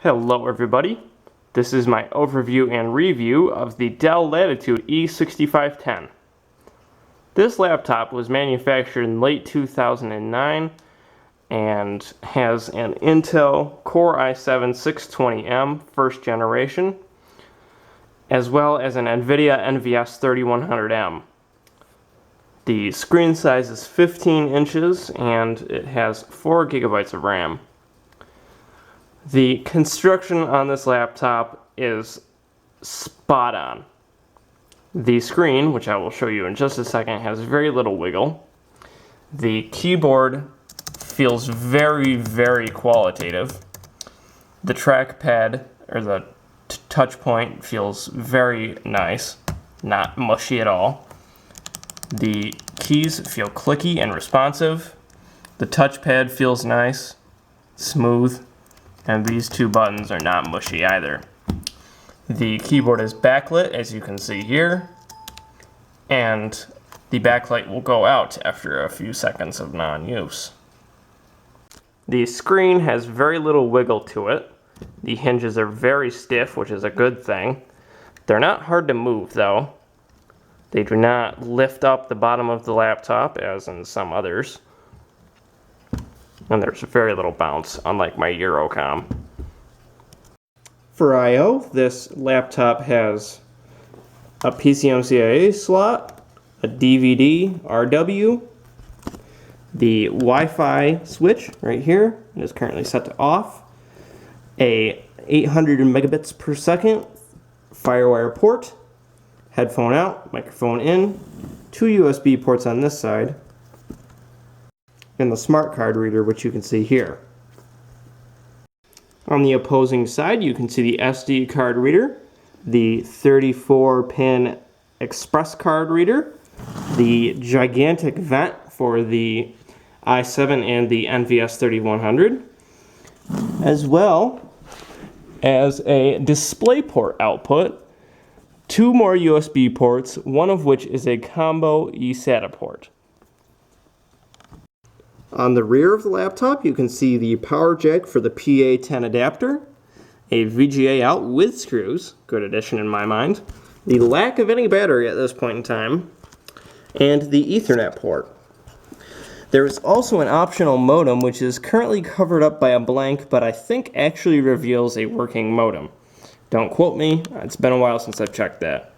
Hello everybody, this is my overview and review of the Dell Latitude E6510. This laptop was manufactured in late 2009 and has an Intel Core i7-620M first generation, as well as an NVIDIA NVS 3100M. The screen size is 15 inches and it has 4 gigabytes of RAM. The construction on this laptop is spot on. The screen, which I will show you in just a second, has very little wiggle. The keyboard feels very, very qualitative. The trackpad, or the touch point, feels very nice, not mushy at all. The keys feel clicky and responsive. The touchpad feels nice, smooth. And these two buttons are not mushy either. The keyboard is backlit, as you can see here, and the backlight will go out after a few seconds of non-use. The screen has very little wiggle to it. The hinges are very stiff, which is a good thing. They're not hard to move, though. They do not lift up the bottom of the laptop, as in some others. And there's very little bounce, unlike my Eurocom. For I/O, this laptop has a PCMCIA slot, a DVD RW, the Wi-Fi switch right here, it is currently set to off, a 800 megabits per second FireWire port, headphone out, microphone in, 2 USB ports on this side, and the smart card reader, which you can see here. On the opposing side, you can see the SD card reader, the 34-pin express card reader, the gigantic vent for the i7 and the NVS 3100, as well as a DisplayPort output, 2 more USB ports, one of which is a combo eSATA port. On the rear of the laptop, you can see the power jack for the PA10 adapter, a VGA out with screws, good addition in my mind, the lack of any battery at this point in time, and the Ethernet port. There is also an optional modem which is currently covered up by a blank, but I think actually reveals a working modem. Don't quote me, it's been a while since I've checked that.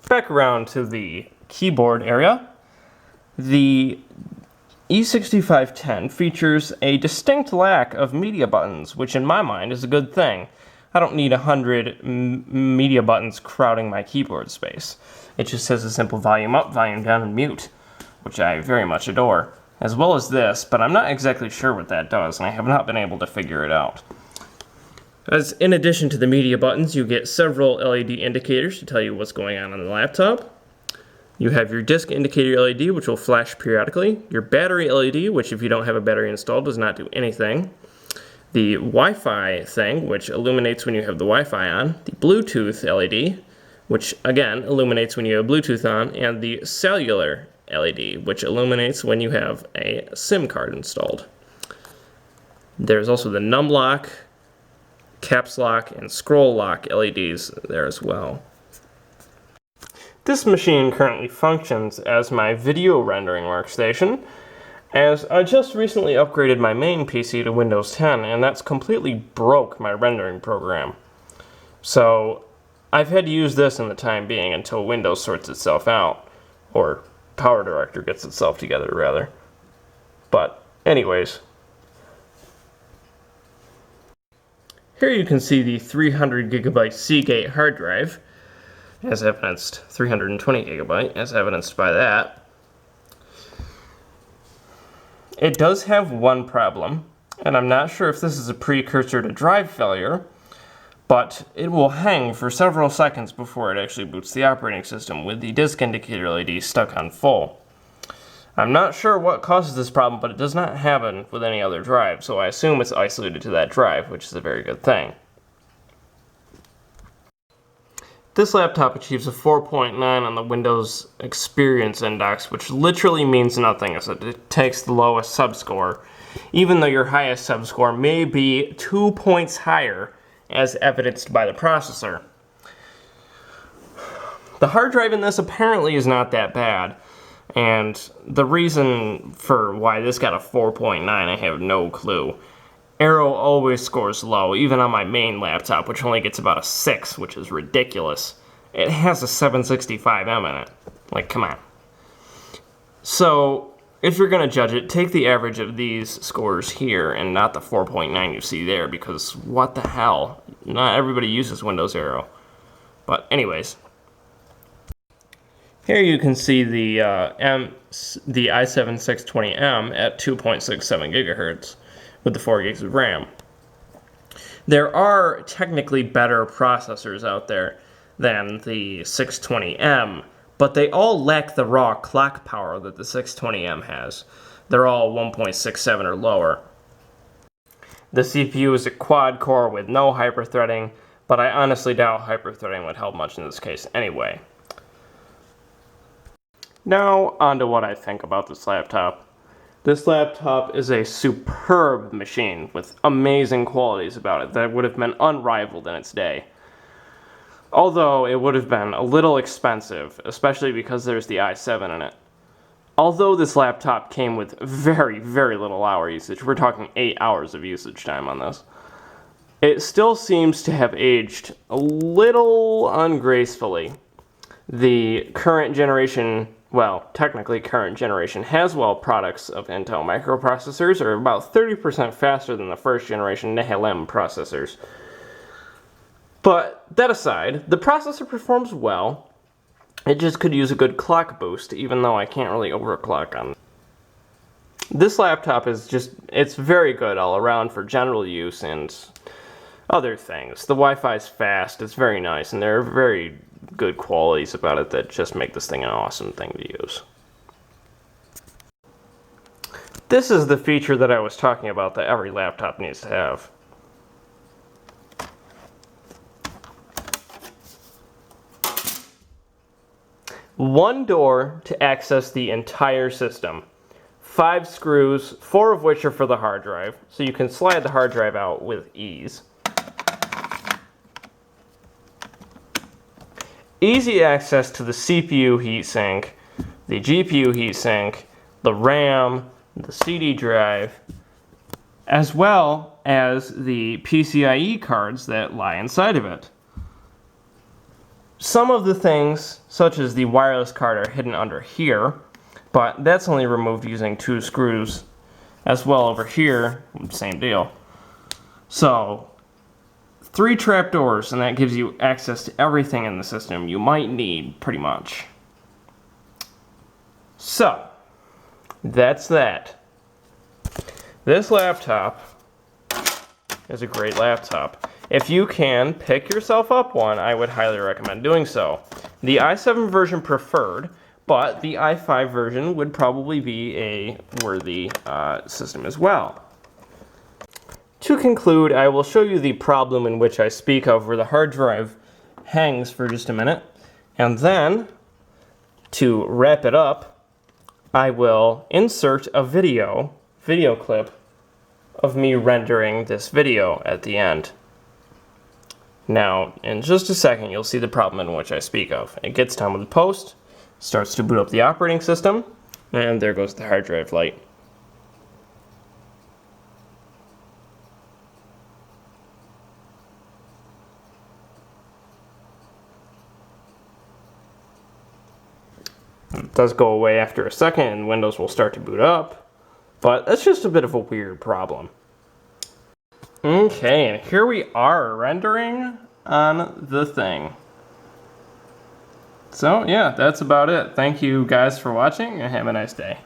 Back around to the keyboard area. The E6510 features a distinct lack of media buttons, which in my mind is a good thing. I don't need 100 media buttons crowding my keyboard space. It just has a simple volume up, volume down, and mute, which I very much adore, as well as this, but I'm not exactly sure what that does, and I have not been able to figure it out. As in addition to the media buttons, you get several LED indicators to tell you what's going on the laptop. You have your disk indicator LED, which will flash periodically. Your battery LED, which if you don't have a battery installed, does not do anything. The Wi-Fi thing, which illuminates when you have the Wi-Fi on. The Bluetooth LED, which again illuminates when you have Bluetooth on. And the cellular LED, which illuminates when you have a SIM card installed. There's also the num lock, caps lock, and scroll lock LEDs there as well. This machine currently functions as my video rendering workstation, as I just recently upgraded my main PC to Windows 10, and that's completely broke my rendering program. So I've had to use this in the time being until Windows sorts itself out, or PowerDirector gets itself together rather. But anyways, here you can see the 300 gigabyte Seagate hard drive, as evidenced, 320 gigabyte, as evidenced by that. It does have one problem, and I'm not sure if this is a precursor to drive failure, but it will hang for several seconds before it actually boots the operating system with the disk indicator LED stuck on full. I'm not sure what causes this problem, but it does not happen with any other drive, so I assume it's isolated to that drive, which is a very good thing. This laptop achieves a 4.9 on the Windows Experience Index, which literally means nothing, as it takes the lowest subscore even though your highest sub-score may be 2 points higher, as evidenced by the processor. The hard drive in this apparently is not that bad, and the reason for why this got a 4.9, I have no clue. Aero always scores low, even on my main laptop, which only gets about a 6, which is ridiculous. It has a 765M in it. Like, come on. So, if you're going to judge it, take the average of these scores here and not the 4.9 you see there, because what the hell? Not everybody uses Windows Aero. But anyways, here you can see the i7-620M at 2.67 gigahertz with the 4 gigs of RAM. There are technically better processors out there than the 620M, but they all lack the raw clock power that the 620M has. They're all 1.67 or lower. The CPU is a quad core with no hyperthreading, but I honestly doubt hyperthreading would help much in this case anyway. Now, on to what I think about this laptop. This laptop is a superb machine with amazing qualities about it that would have been unrivaled in its day. Although it would have been a little expensive, especially because there's the i7 in it. Although this laptop came with very, very little hour usage, we're talking 8 hours of usage time on this, it still seems to have aged a little ungracefully. The current generation, well, technically current generation Haswell products of Intel microprocessors are about 30% faster than the first generation Nehalem processors. But that aside, the processor performs well. It just could use a good clock boost, even though I can't really overclock on it. This laptop is it's very good all around for general use and other things. The Wi-Fi is fast, it's very nice, and there are very good qualities about it that just make this thing an awesome thing to use. This is the feature that I was talking about that every laptop needs to have. One door to access the entire system. 5 screws, 4 of which are for the hard drive, so you can slide the hard drive out with ease. Easy access to the CPU heatsink, the GPU heatsink, the RAM, the CD drive, as well as the PCIe cards that lie inside of it. Some of the things, such as the wireless card, are hidden under here, but that's only removed using 2 screws. As well over here, same deal. So, 3 trapdoors, and that gives you access to everything in the system you might need, pretty much. So, that's that. This laptop is a great laptop. If you can pick yourself up one, I would highly recommend doing so. The i7 version preferred, but the i5 version would probably be a worthy system as well. To conclude, I will show you the problem in which I speak of where the hard drive hangs for just a minute, and then, to wrap it up, I will insert a video clip of me rendering this video at the end. Now, in just a second, you'll see the problem in which I speak of. It gets done with the post, starts to boot up the operating system, and there goes the hard drive light. It does go away after a second, and Windows will start to boot up, but that's just a bit of a weird problem. Okay, and here we are rendering on the thing. So yeah, that's about it. Thank you guys for watching, and have a nice day.